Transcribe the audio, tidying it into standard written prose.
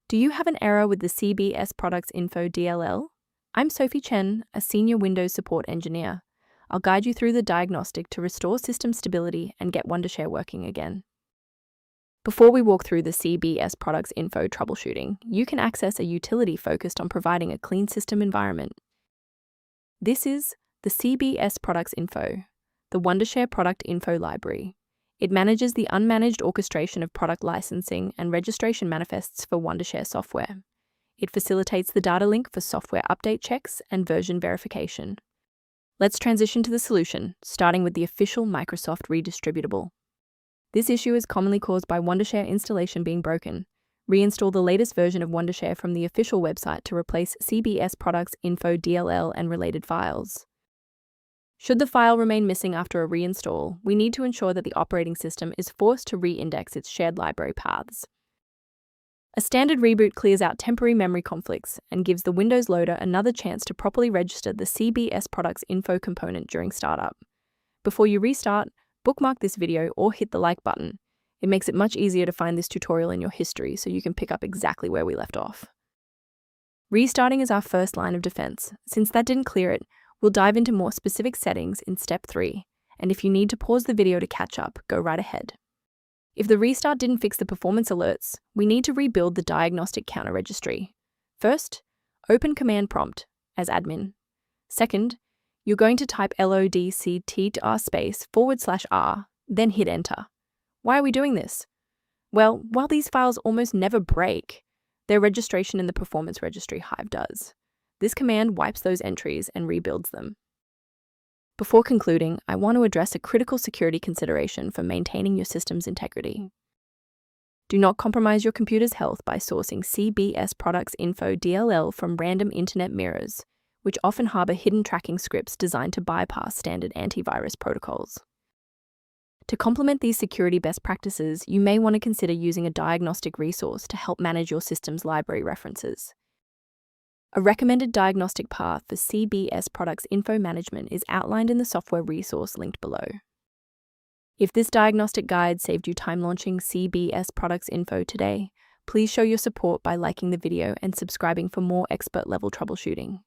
Do you have an error with the Cbsproducstinfo.dll? I'm Sophie Chen, a senior Windows support engineer. I'll guide you through the diagnostic to restore system stability and get Wondershare working again. Before we walk through the Cbsproducstinfo troubleshooting, you can access a utility focused on providing a clean system environment. This is the Cbsproducstinfo, the Wondershare Product Info library. It manages the unmanaged orchestration of product licensing and registration manifests for Wondershare software. It facilitates the data link for software update checks and version verification. Let's transition to the solution, starting with the official Microsoft redistributable. This issue is commonly caused by Wondershare installation being broken. Reinstall the latest version of Wondershare from the official website to replace Cbsproducstinfo.dll and related files. Should the file remain missing after a reinstall, we need to ensure that the operating system is forced to re-index its shared library paths. A standard reboot clears out temporary memory conflicts and gives the Windows loader another chance to properly register the Cbsproducstinfo component during startup. Before you restart, bookmark this video or hit the like button. It makes it much easier to find this tutorial in your history so you can pick up exactly where we left off. Restarting is our first line of defense. Since that didn't clear it, we'll dive into more specific settings in step 3, and if you need to pause the video to catch up, go right ahead. If the restart didn't fix the performance alerts, we need to rebuild the diagnostic counter registry. First, open command prompt as admin. Second, you're going to type lodctr//r, then hit enter. Why are we doing this? Well, while these files almost never break, their registration in the performance registry Hive does. This command wipes those entries and rebuilds them. Before concluding, I want to address a critical security consideration for maintaining your system's integrity. Do not compromise your computer's health by sourcing Cbsproducstinfo.dll from random internet mirrors, which often harbor hidden tracking scripts designed to bypass standard antivirus protocols. To complement these security best practices, you may want to consider using a diagnostic resource to help manage your system's library references. A recommended diagnostic path for Cbsproducstinfo management is outlined in the software resource linked below. If this diagnostic guide saved you time launching Cbsproducstinfo today, please show your support by liking the video and subscribing for more expert-level troubleshooting.